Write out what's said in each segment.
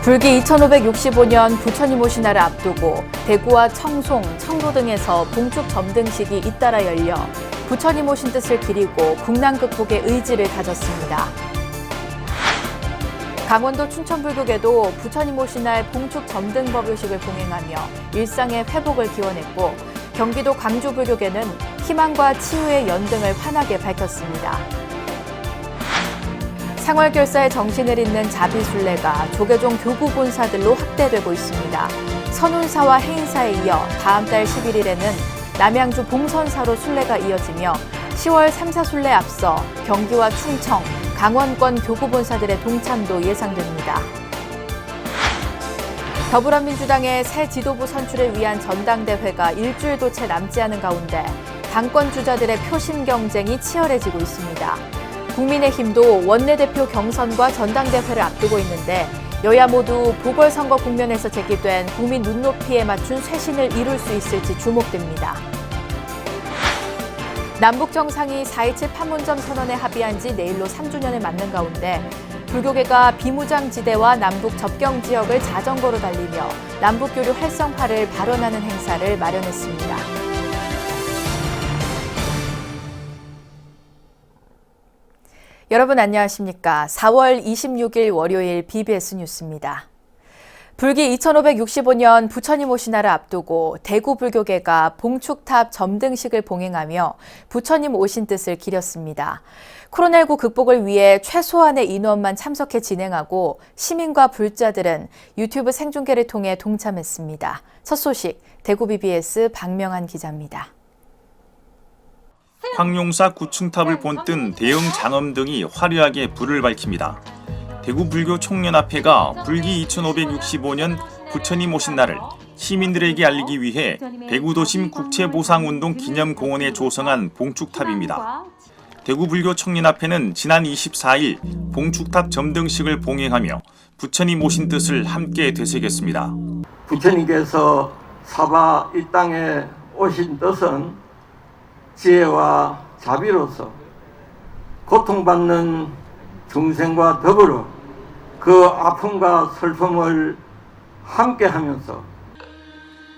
불기 2565년 부처님 오신 날을 앞두고 대구와 청송, 청도 등에서 봉축 점등식이 잇따라 열려 부처님 오신 뜻을 기리고 국난 극복의 의지를 다졌습니다. 강원도 춘천불교계도 부처님 오신 날 봉축 점등 법요식을 봉행하며 일상의 회복을 기원했고, 경기도 광주불교계는 희망과 치유의 연등을 환하게 밝혔습니다. 상월결사의 정신을 잇는 자비순례가 조계종 교구 본사들로 확대되고 있습니다. 선운사와 해인사에 이어 다음 달 11일에는 남양주 봉선사로 순례가 이어지며 10월 3사순례 앞서 경기와 충청, 강원권 교구 본사들의 동참도 예상됩니다. 더불어민주당의 새 지도부 선출을 위한 전당대회가 일주일도 채 남지 않은 가운데 당권 주자들의 표심 경쟁이 치열해지고 있습니다. 국민의힘도 원내대표 경선과 전당대회를 앞두고 있는데 여야 모두 보궐선거 국면에서 제기된 국민 눈높이에 맞춘 쇄신을 이룰 수 있을지 주목됩니다. 남북 정상이 4.27 판문점 선언에 합의한 지 내일로 3주년을 맞는 가운데 불교계가 비무장지대와 남북 접경 지역을 자전거로 달리며 남북교류 활성화를 발언하는 행사를 마련했습니다. 여러분 안녕하십니까? 4월 26일 월요일 BBS 뉴스입니다. 불기 2565년 부처님 오신 날을 앞두고 대구 불교계가 봉축탑 점등식을 봉행하며 부처님 오신 뜻을 기렸습니다. 코로나19 극복을 위해 최소한의 인원만 참석해 진행하고 시민과 불자들은 유튜브 생중계를 통해 동참했습니다. 첫 소식 대구 BBS 박명한 기자입니다. 황룡사 9층탑을 본뜬 대형 장엄 등이 화려하게 불을 밝힙니다. 대구 불교 총연합회가 불기 2565년 부처님 오신 날을 시민들에게 알리기 위해 대구도심 국채보상운동 기념공원에 조성한 봉축탑입니다. 대구 불교 총연합회는 지난 24일 봉축탑 점등식을 봉행하며 부처님 오신 뜻을 함께 되새겼습니다. 부처님께서 사바 이 땅에 오신 뜻은 지혜와 자비로서 고통받는 중생과 더불어 그 아픔과 슬픔을 함께하면서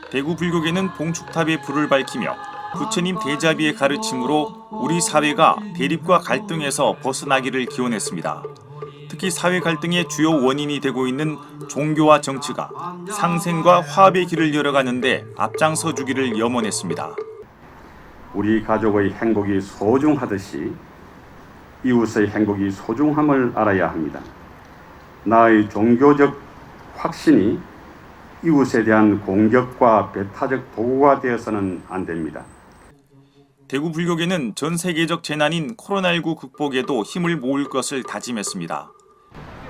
대구 불교계는 봉축탑에 불을 밝히며 부처님 대자비의 가르침으로 우리 사회가 대립과 갈등에서 벗어나기를 기원했습니다. 특히 사회 갈등의 주요 원인이 되고 있는 종교와 정치가 상생과 화합의 길을 열어가는 데 앞장서 주기를 염원했습니다. 우리 가족의 행복이 소중하듯이 이웃의 행복이 소중함을 알아야 합니다. 나의 종교적 확신이 이웃에 대한 공격과 배타적 도구가 되어서는 안 됩니다. 대구 불교계는 전 세계적 재난인 코로나19 극복에도 힘을 모을 것을 다짐했습니다.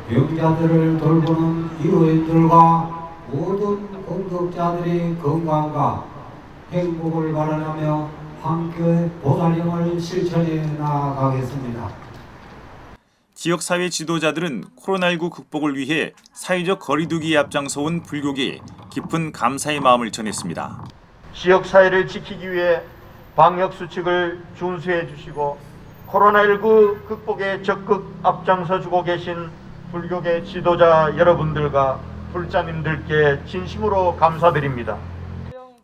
병자들을 돌보는 이웃들과 모든 공덕자들의 건강과 행복을 바라며 함께 보살림을 실천해 나아가겠습니다. 지역사회 지도자들은 코로나19 극복을 위해 사회적 거리두기에 앞장서온 불교계에 깊은 감사의 마음을 전했습니다. 지역사회를 지키기 위해 방역수칙을 준수해 주시고 코로나19 극복에 적극 앞장서 주고 계신 불교계 지도자 여러분들과 불자님들께 진심으로 감사드립니다.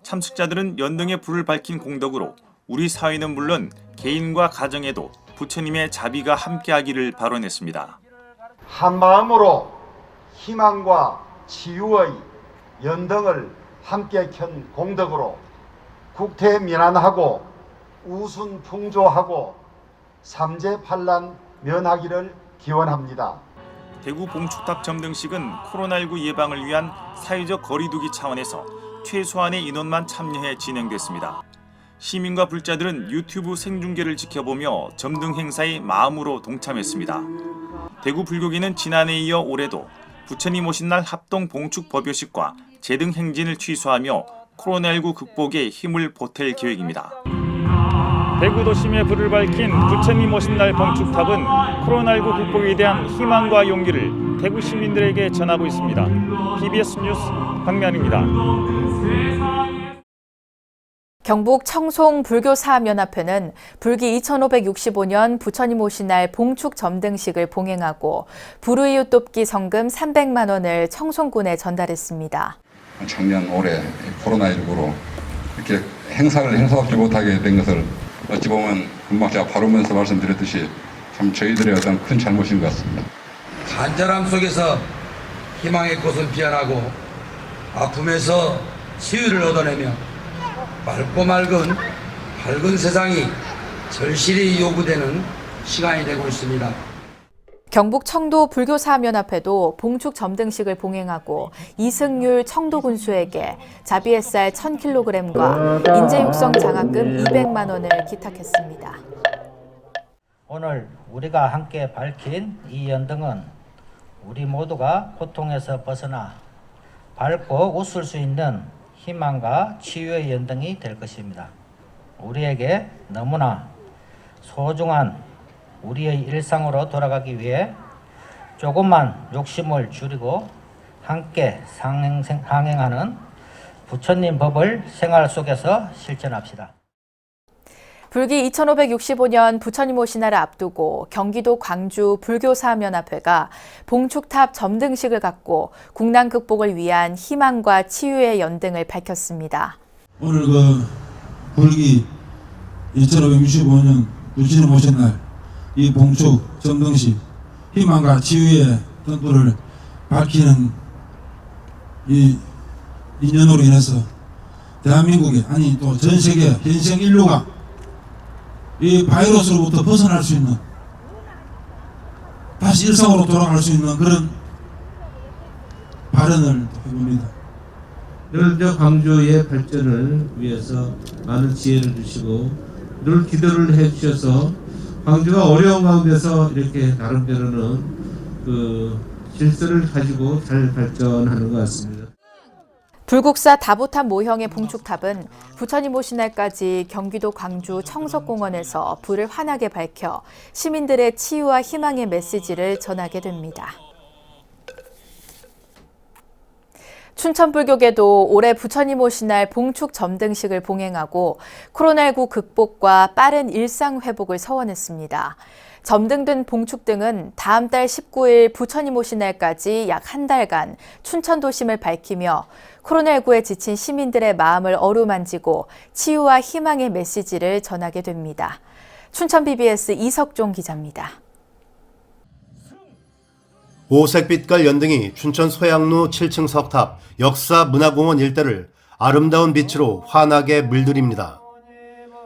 참석자들은 연등의 불을 밝힌 공덕으로 우리 사회는 물론 개인과 가정에도 부처님의 자비가 함께하기를 발언했습니다. 한마음으로 희망과 치유의 연등을 함께 켠 공덕으로 국태민안하고 우순풍조하고 삼재팔란 면하기를 기원합니다. 대구 봉축탑 점등식은 코로나19 예방을 위한 사회적 거리두기 차원에서 최소한의 인원만 참여해 진행됐습니다. 시민과 불자들은 유튜브 생중계를 지켜보며 점등 행사에 마음으로 동참했습니다. 대구 불교계는 지난해에 이어 올해도 부처님 오신 날 합동 봉축 법요식과 제등 행진을 취소하며 코로나19 극복에 힘을 보탤 계획입니다. 대구 도심에 불을 밝힌 부처님 오신 날 봉축탑은 코로나19 극복에 대한 희망과 용기를 대구 시민들에게 전하고 있습니다. BBS 뉴스 박명한입니다. 경북 청송 불교사업연합회는 불기 2565년 부처님 오신 날 봉축 점등식을 봉행하고 불우이웃 돕기 성금 300만 원을 청송군에 전달했습니다. 작년 올해 코로나19로 이렇게 행사받지 못하게 된 것을 어찌 보면 금방 제가 바로면서 말씀드렸듯이 참 저희들의 어떤 큰 잘못인 것 같습니다. 간절함 속에서 희망의 꽃은 피어나고 아픔에서 치유를 얻어내며 맑고 밝은 세상이 절실히 요구되는 시간이 되고 있습니다. 경북 청도 불교사업연합회도 봉축 점등식을 봉행하고 이승률 청도 군수에게 자비햇살 1000kg과 인재육성 장학금 200만 원을 기탁했습니다. 오늘 우리가 함께 밝힌 이 연등은 우리 모두가 고통에서 벗어나 밝고 웃을 수 있는 희망과 치유의 연등이 될 것입니다. 우리에게 너무나 소중한 우리의 일상으로 돌아가기 위해 조금만 욕심을 줄이고 함께 상행하는 부처님 법을 생활 속에서 실천합시다. 불기 2565년 부처님 오신 날을 앞두고 경기도 광주 불교사업연합회가 봉축탑 점등식을 갖고 국난 극복을 위한 희망과 치유의 연등을 밝혔습니다. 오늘 불기 2565년 부처님 오신 날 이 봉축 점등식 희망과 치유의 등불을 밝히는 이 인연으로 인해서 대한민국에 아니 또 전 세계 현생 인류가 이 바이러스로부터 벗어날 수 있는 다시 일상으로 돌아갈 수 있는 그런 발언을 해봅니다. 늘 광주의 발전을 위해서 많은 지혜를 주시고 늘 기도를 해주셔서 광주가 어려운 가운데서 이렇게 나름대로는 질서를 가지고 잘 발전하는 것 같습니다. 불국사 다보탑 모형의 봉축탑은 부처님 오신 날까지 경기도 광주 청석공원에서 불을 환하게 밝혀 시민들의 치유와 희망의 메시지를 전하게 됩니다. 춘천불교계도 올해 부처님 오신 날 봉축 점등식을 봉행하고 코로나19 극복과 빠른 일상 회복을 서원했습니다. 점등된 봉축등은 다음 달 19일 부처님 오신 날까지 약 한 달간 춘천 도심을 밝히며 코로나19에 지친 시민들의 마음을 어루만지고 치유와 희망의 메시지를 전하게 됩니다. 춘천 BBS 이석종 기자입니다. 오색빛깔 연등이 춘천 소양로 7층 석탑 역사문화공원 일대를 아름다운 빛으로 환하게 물들입니다.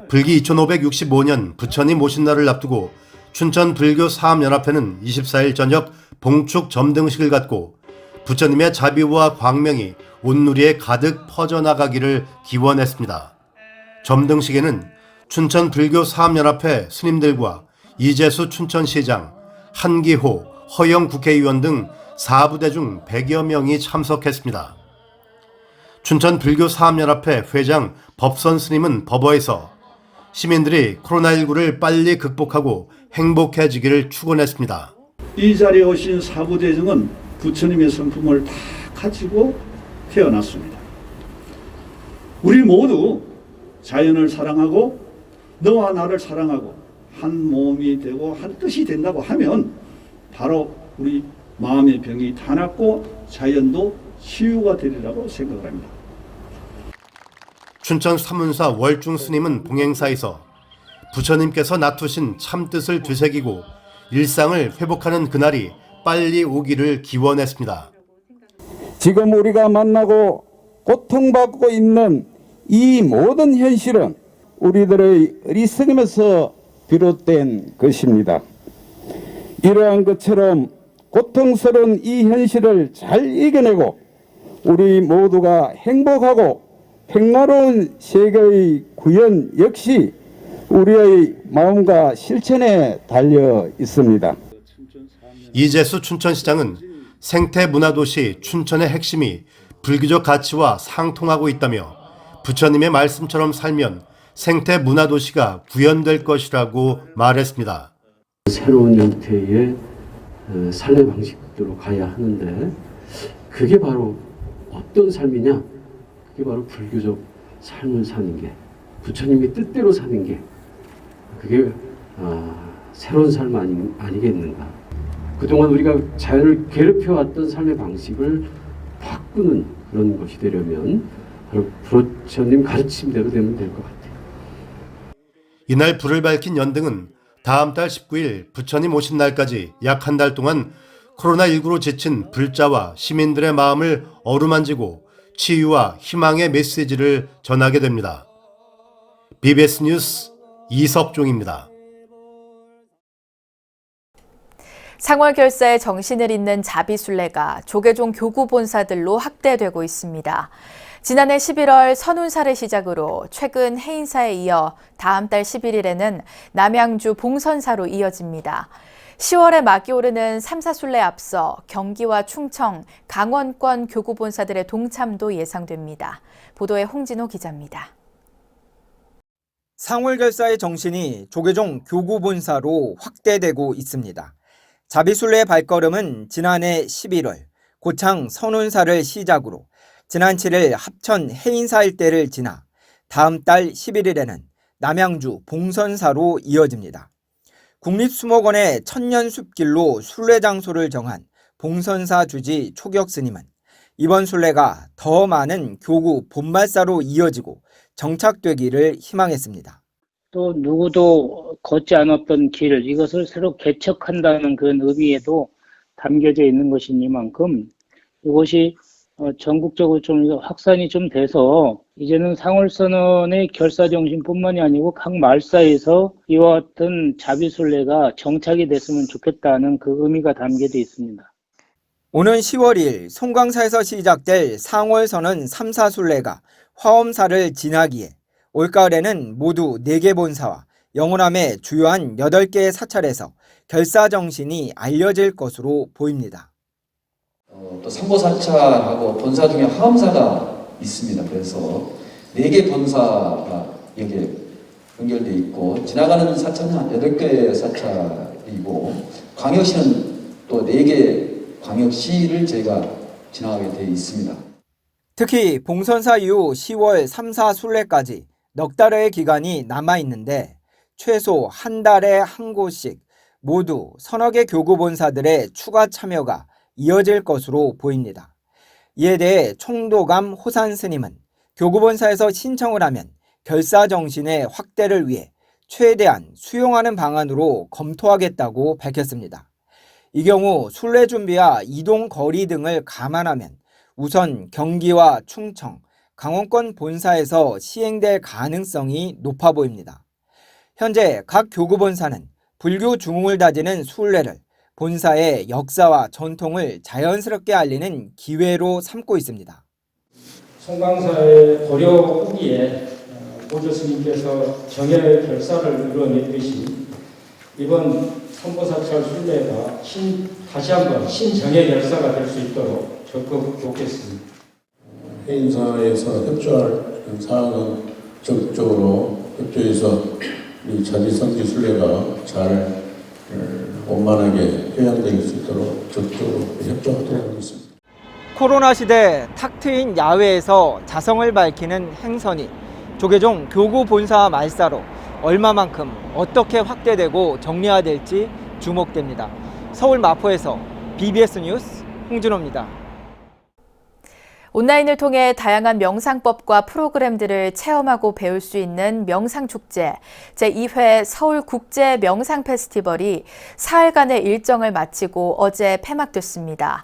불기 2565년 부처님 오신 날을 앞두고 춘천 불교사업연합회는 24일 저녁 봉축 점등식을 갖고 부처님의 자비와 광명이 온누리에 가득 퍼져나가기를 기원했습니다. 점등식에는 춘천 불교사업연합회 스님들과 이재수 춘천시장, 한기호, 허영 국회의원 등 4부대 중 100여 명이 참석했습니다. 춘천 불교사업연합회 회장 법선 스님은 법어에서 시민들이 코로나19를 빨리 극복하고 행복해지기를 축원했습니다. 이 자리에 오신 4부대중은 부처님의 성품을 다 가지고 태어났습니다. 우리 모두 자연을 사랑하고 너와 나를 사랑하고 한 몸이 되고 한 뜻이 된다고 하면 바로 우리 마음의 병이 다 낫고 자연도 치유가 되리라고 생각을 합니다. 춘천 사문사 월중 스님은 봉행사에서 부처님께서 나투신 참뜻을 되새기고 일상을 회복하는 그날이 빨리 오기를 기원했습니다. 지금 우리가 만나고 고통받고 있는 이 모든 현실은 우리들의 어리석음에서 비롯된 것입니다. 이러한 것처럼 고통스러운 이 현실을 잘 이겨내고 우리 모두가 행복하고 평화로운 세계의 구현 역시 우리의 마음과 실천에 달려 있습니다. 이재수 춘천시장은 생태문화도시 춘천의 핵심이 불교적 가치와 상통하고 있다며 부처님의 말씀처럼 살면 생태문화도시가 구현될 것이라고 말했습니다. 새로운 형태의 삶의 방식으로 가야 하는데 그게 바로 어떤 삶이냐? 그게 바로 불교적 삶을 사는 게 부처님이 뜻대로 사는 게 그게 새로운 삶 아니겠는가. 그동안 우리가 자연을 괴롭혀왔던 삶의 방식을 바꾸는 그런 것이 되려면 바로 부처님 가르침대로 되면 될 것 같아요. 이날 불을 밝힌 연등은 다음 달 19일 부처님 오신 날까지 약 한 달 동안 코로나19로 지친 불자와 시민들의 마음을 어루만지고 치유와 희망의 메시지를 전하게 됩니다. BBS 뉴스 이석종입니다. 상월 결사에 정신을 잇는 자비순례가 조계종 교구 본사들로 확대되고 있습니다. 지난해 11월 선운사를 시작으로 최근 해인사에 이어 다음 달 11일에는 남양주 봉선사로 이어집니다. 10월에 막이 오르는 삼사순례에 앞서 경기와 충청, 강원권 교구 본사들의 동참도 예상됩니다. 보도에 홍진호 기자입니다. 상월 결사의 정신이 조계종 교구 본사로 확대되고 있습니다. 자비순례의 발걸음은 지난해 11월 고창 선운사를 시작으로 지난 7일 합천 해인사 일대를 지나 다음 달 11일에는 남양주 봉선사로 이어집니다. 국립수목원의 천년숲길로 순례 장소를 정한 봉선사 주지 초격 스님은 이번 순례가 더 많은 교구 본말사로 이어지고 정착되기를 희망했습니다. 또 누구도 걷지 않았던 길, 이것을 새로 개척한다는 그런 의미에도 담겨져 있는 것이니만큼 이것이 전국적으로 좀 확산이 좀 돼서 이제는 상월선언의 결사정신뿐만이 아니고 각 말사에서 이와 같은 자비순례가 정착이 됐으면 좋겠다는 그 의미가 담겨져 있습니다. 오는 10월 2일 송광사에서 시작될 상월선언 3사순례가 화엄사를 지나기에 올가을에는 모두 4개 본사와 영호남의 주요한 8개의 사찰에서 결사정신이 알려질 것으로 보입니다. 또 삼보사찰하고 본사 중에 화엄사가 있습니다. 그래서 4개 본사가 여기에 연결되어 있고 지나가는 사찰은 8개의 사찰이고 광역시는 또 4개 광역시를 저희가 지나가게 되어 있습니다. 특히 봉선사 이후 10월 3사 순례까지 넉 달여의 기간이 남아있는데 최소 한 달에 한 곳씩 모두 서너 개 교구 본사들의 추가 참여가 이어질 것으로 보입니다. 이에 대해 총도감 호산 스님은 교구 본사에서 신청을 하면 결사 정신의 확대를 위해 최대한 수용하는 방안으로 검토하겠다고 밝혔습니다. 이 경우 순례 준비와 이동 거리 등을 감안하면 우선 경기와 충청, 강원권 본사에서 시행될 가능성이 높아 보입니다. 현재 각 교구 본사는 불교 중흥을 다지는 순례를 본사의 역사와 전통을 자연스럽게 알리는 기회로 삼고 있습니다. 송광사의 고려 후기에 보조 스님께서 정예 결사를 이루어냈듯이 이번 삼보사찰 순례가 다시 한번 신정예 결사가 될 수 있도록 적극 돕겠습니다. 해인사에서 협조할 사항은 적극적으로 협조해서 우리 자비성지 순례가 잘 원만하게 회양될 수 있도록 적극적으로 협조하도록 하겠습니다. 코로나 시대 탁 트인 야외에서 자성을 밝히는 행선이 조계종 교구 본사 말사로 얼마만큼 어떻게 확대되고 정리화될지 주목됩니다. 서울 마포에서 BBS 뉴스 홍준호입니다. 온라인을 통해 다양한 명상법과 프로그램들을 체험하고 배울 수 있는 명상축제 제2회 서울국제명상페스티벌이 사흘간의 일정을 마치고 어제 폐막됐습니다.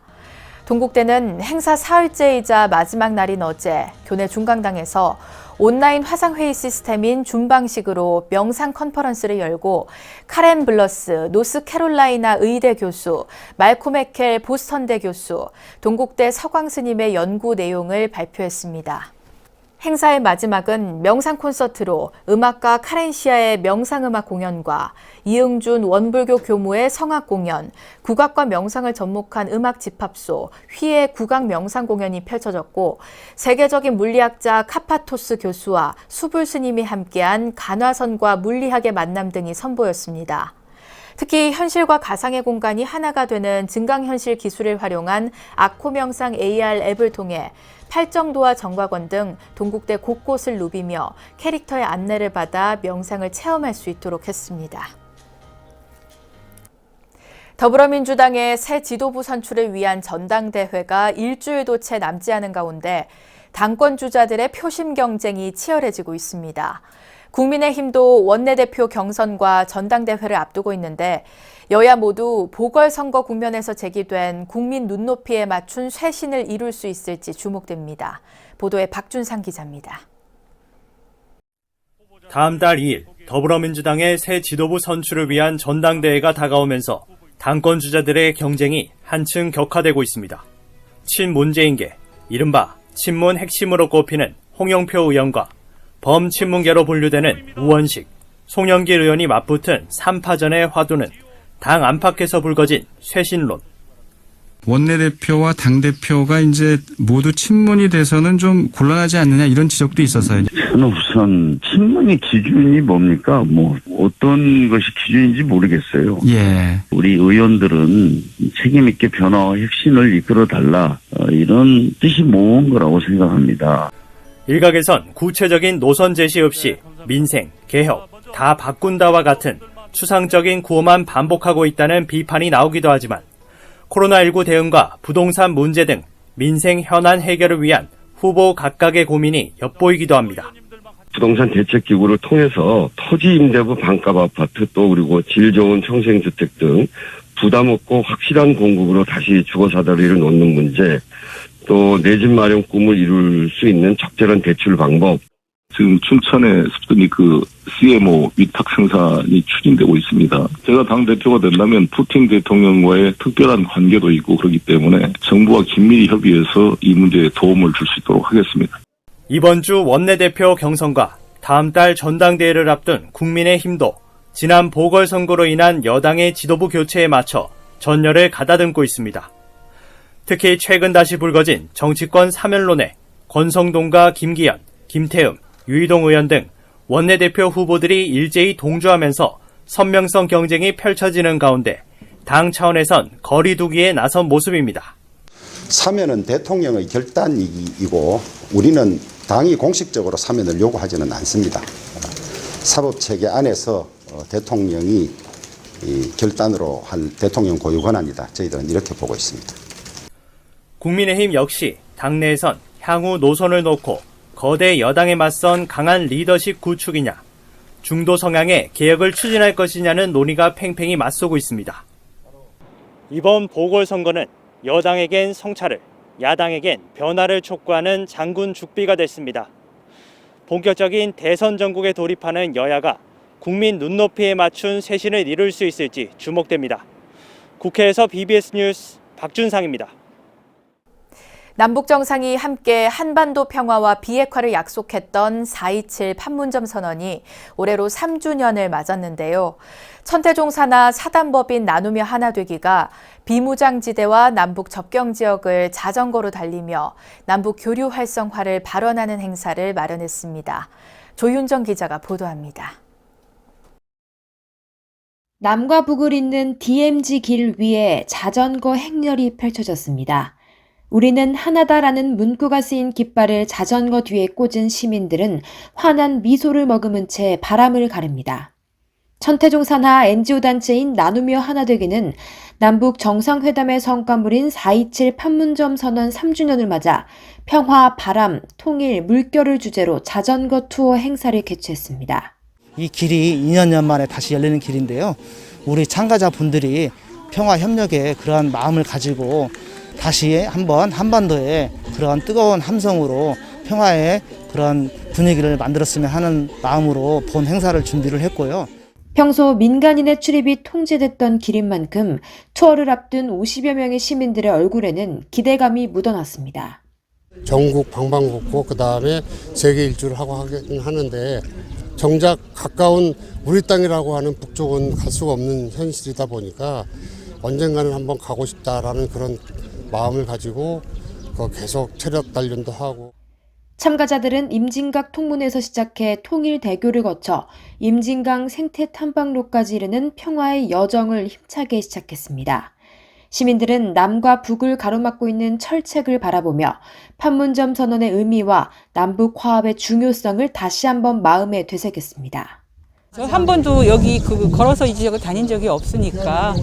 동국대는 행사 사흘째이자 마지막 날인 어제 교내 중강당에서 온라인 화상회의 시스템인 줌 방식으로 명상 컨퍼런스를 열고 카렌 블러스 노스캐롤라이나 의대 교수, 말콤 에켈 보스턴대 교수, 동국대 서광 스님의 연구 내용을 발표했습니다. 행사의 마지막은 명상 콘서트로 음악가 카렌 시아의 명상음악 공연과 이응준 원불교 교무의 성악 공연, 국악과 명상을 접목한 음악 집합소, 휘의 국악 명상 공연이 펼쳐졌고 세계적인 물리학자 카파토스 교수와 수불 스님이 함께한 간화선과 물리학의 만남 등이 선보였습니다. 특히 현실과 가상의 공간이 하나가 되는 증강현실 기술을 활용한 아코명상 AR 앱을 통해 팔정도와 정각원 등 동국대 곳곳을 누비며 캐릭터의 안내를 받아 명상을 체험할 수 있도록 했습니다. 더불어민주당의 새 지도부 선출을 위한 전당대회가 일주일도 채 남지 않은 가운데 당권 주자들의 표심 경쟁이 치열해지고 있습니다. 국민의힘도 원내대표 경선과 전당대회를 앞두고 있는데 여야 모두 보궐선거 국면에서 제기된 국민 눈높이에 맞춘 쇄신을 이룰 수 있을지 주목됩니다. 보도에 박준상 기자입니다. 다음 달 2일 더불어민주당의 새 지도부 선출을 위한 전당대회가 다가오면서 당권 주자들의 경쟁이 한층 격화되고 있습니다. 친문재인계, 이른바 친문 핵심으로 꼽히는 홍영표 의원과 범친문계로 분류되는 우원식, 송영길 의원이 맞붙은 3파전의 화두는 당 안팎에서 불거진 쇄신론. 원내대표와 당대표가 이제 모두 친문이 돼서는 좀 곤란하지 않느냐 이런 지적도 있어서요. 저는 우선 친문의 기준이 뭡니까? 어떤 것이 기준인지 모르겠어요. 예. 우리 의원들은 책임있게 변화와 혁신을 이끌어달라 이런 뜻이 모은 거라고 생각합니다. 일각에선 구체적인 노선 제시 없이 민생, 개혁, 다 바꾼다와 같은 추상적인 구호만 반복하고 있다는 비판이 나오기도 하지만 코로나19 대응과 부동산 문제 등 민생 현안 해결을 위한 후보 각각의 고민이 엿보이기도 합니다. 부동산 대책기구를 통해서 토지 임대부 반값 아파트 또 그리고 질 좋은 청생주택 등 부담 없고 확실한 공급으로 다시 주거사다리를 놓는 문제, 또 내 집 마련 꿈을 이룰 수 있는 적절한 대출 방법. 지금 춘천에 습득이 CMO 위탁 생산이 추진되고 있습니다. 제가 당대표가 된다면 푸틴 대통령과의 특별한 관계도 있고 그렇기 때문에 정부와 긴밀히 협의해서 이 문제에 도움을 줄 수 있도록 하겠습니다. 이번 주 원내대표 경선과 다음 달 전당대회를 앞둔 국민의힘도 지난 보궐선거로 인한 여당의 지도부 교체에 맞춰 전열을 가다듬고 있습니다. 특히 최근 다시 불거진 정치권 사면론에 권성동과 김기현, 김태흠, 유이동 의원 등 원내대표 후보들이 일제히 동조하면서 선명성 경쟁이 펼쳐지는 가운데 당 차원에선 거리두기에 나선 모습입니다. 사면은 대통령의 결단이고 우리는 당이 공식적으로 사면을 요구하지는 않습니다. 사법체계 안에서 대통령이 결단으로 할 대통령 고유 권한이다. 저희들은 이렇게 보고 있습니다. 국민의힘 역시 당내에선 향후 노선을 놓고 거대 여당에 맞선 강한 리더십 구축이냐, 중도 성향의 개혁을 추진할 것이냐는 논의가 팽팽히 맞서고 있습니다. 이번 보궐선거는 여당에겐 성찰을, 야당에겐 변화를 촉구하는 장군 죽비가 됐습니다. 본격적인 대선 전국에 돌입하는 여야가 국민 눈높이에 맞춘 쇄신을 이룰 수 있을지 주목됩니다. 국회에서 BBS 뉴스 박준상입니다. 남북 정상이 함께 한반도 평화와 비핵화를 약속했던 4.27 판문점 선언이 올해로 3주년을 맞았는데요. 천태종 산하 사단법인 나누며 하나 되기가 비무장지대와 남북 접경 지역을 자전거로 달리며 남북 교류 활성화를 발언하는 행사를 마련했습니다. 조윤정 기자가 보도합니다. 남과 북을 잇는 DMZ 길 위에 자전거 행렬이 펼쳐졌습니다. 우리는 하나다라는 문구가 쓰인 깃발을 자전거 뒤에 꽂은 시민들은 환한 미소를 머금은 채 바람을 가릅니다. 천태종 산하 NGO 단체인 나누며 하나 되기는 남북 정상회담의 성과물인 4.27 판문점 선언 3주년을 맞아 평화, 바람, 통일, 물결을 주제로 자전거 투어 행사를 개최했습니다. 이 길이 2년 만에 다시 열리는 길인데요. 우리 참가자분들이 평화 협력에 그러한 마음을 가지고 다시 한번 한반도에 그런 뜨거운 함성으로 평화의 그런 분위기를 만들었으면 하는 마음으로 본 행사를 준비를 했고요. 평소 민간인의 출입이 통제됐던 길인 만큼 투어를 앞둔 50여 명의 시민들의 얼굴에는 기대감이 묻어났습니다. 전국 방방곡곡 그다음에 세계 일주를 하고 하긴 하는데 정작 가까운 우리 땅이라고 하는 북쪽은 갈 수가 없는 현실이다 보니까 언젠가는 한번 가고 싶다라는 그런 마음을 가지고 계속 체력 단련도 하고. 참가자들은 임진각 통문에서 시작해 통일대교를 거쳐 임진강 생태탐방로까지 이르는 평화의 여정을 힘차게 시작했습니다. 시민들은 남과 북을 가로막고 있는 철책을 바라보며 판문점 선언의 의미와 남북 화합의 중요성을 다시 한번 마음에 되새겼습니다. 저 한 번도 여기 걸어서 이 지역을 다닌 적이 없으니까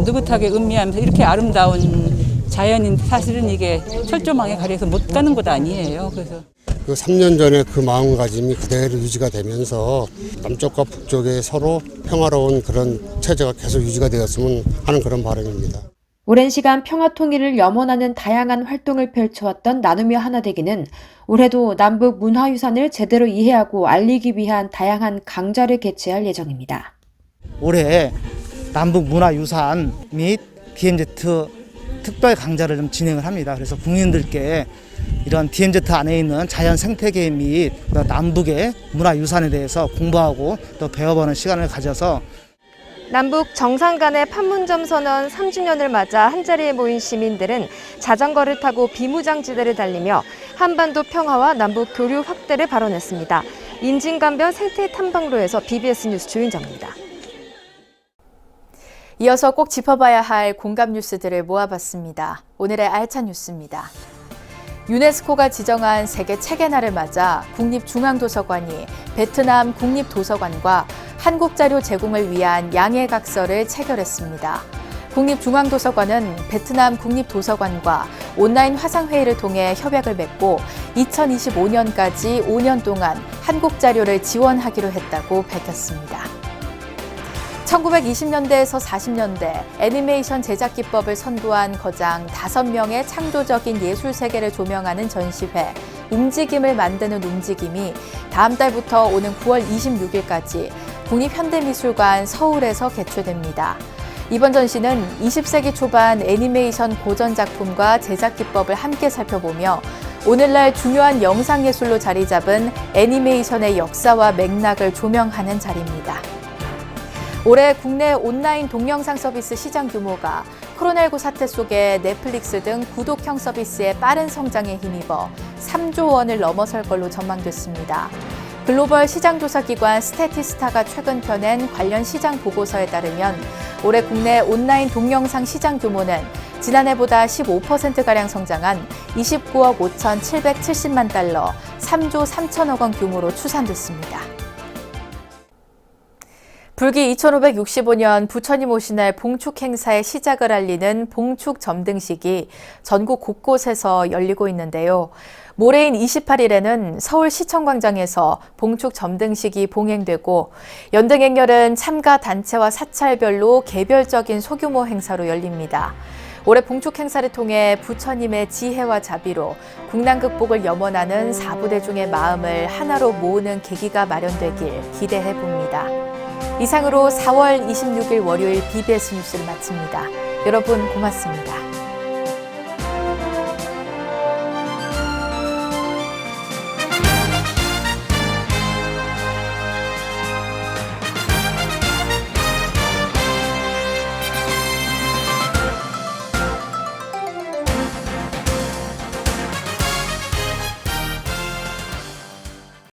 느긋하게 음미하면서 이렇게 아름다운 자연인 사실은 이게 철조망에 가려서 못 가는 곳 아니에요. 그래서 그 3년 전에 그 마음가짐이 그대로 유지가 되면서 남쪽과 북쪽에 서로 평화로운 그런 체제가 계속 유지가 되었으면 하는 그런 바람입니다. 오랜 시간 평화 통일을 염원하는 다양한 활동을 펼쳐왔던 나누며 하나 되기는 올해도 남북 문화유산을 제대로 이해하고 알리기 위한 다양한 강좌를 개최할 예정입니다. 올해 남북 문화유산 및 DMZ 특별 강좌를 좀 진행을 합니다. 그래서 국민들께 이런 DMZ 안에 있는 자연 생태계 및 남북의 문화유산에 대해서 공부하고 또 배워보는 시간을 가져서 남북 정상 간의 판문점 선언 3주년을 맞아 한자리에 모인 시민들은 자전거를 타고 비무장지대를 달리며 한반도 평화와 남북 교류 확대를 발언했습니다. 임진강변 생태탐방로에서 BBS 뉴스 조윤정입니다. 이어서 꼭 짚어봐야 할 공감 뉴스들을 모아봤습니다. 오늘의 알찬 뉴스입니다. 유네스코가 지정한 세계 책의 날을 맞아 국립중앙도서관이 베트남 국립도서관과 한국자료 제공을 위한 양해각서를 체결했습니다. 국립중앙도서관은 베트남 국립도서관과 온라인 화상회의를 통해 협약을 맺고 2025년까지 5년 동안 한국자료를 지원하기로 했다고 밝혔습니다. 1920년대에서 40년대 애니메이션 제작 기법을 선도한 거장 5명의 창조적인 예술 세계를 조명하는 전시회 움직임을 만드는 움직임이 다음 달부터 오는 9월 26일까지 국립현대미술관 서울에서 개최됩니다. 이번 전시는 20세기 초반 애니메이션 고전 작품과 제작 기법을 함께 살펴보며 오늘날 중요한 영상예술로 자리 잡은 애니메이션의 역사와 맥락을 조명하는 자리입니다. 올해 국내 온라인 동영상 서비스 시장 규모가 코로나19 사태 속에 넷플릭스 등 구독형 서비스의 빠른 성장에 힘입어 3조 원을 넘어설 걸로 전망됐습니다. 글로벌 시장조사기관 스태티스타가 최근 펴낸 관련 시장 보고서에 따르면 올해 국내 온라인 동영상 시장 규모는 지난해보다 15%가량 성장한 29억 5,770만 달러, 3조 3천억 원 규모로 추산됐습니다. 불기 2565년 부처님 오신 날 봉축 행사의 시작을 알리는 봉축 점등식이 전국 곳곳에서 열리고 있는데요. 모레인 28일에는 서울시청광장에서 봉축 점등식이 봉행되고 연등 행렬은 참가 단체와 사찰별로 개별적인 소규모 행사로 열립니다. 올해 봉축 행사를 통해 부처님의 지혜와 자비로 국난 극복을 염원하는 사부대중의 마음을 하나로 모으는 계기가 마련되길 기대해 봅니다. 이상으로 4월 26일 월요일 BBS 뉴스를 마칩니다. 여러분 고맙습니다.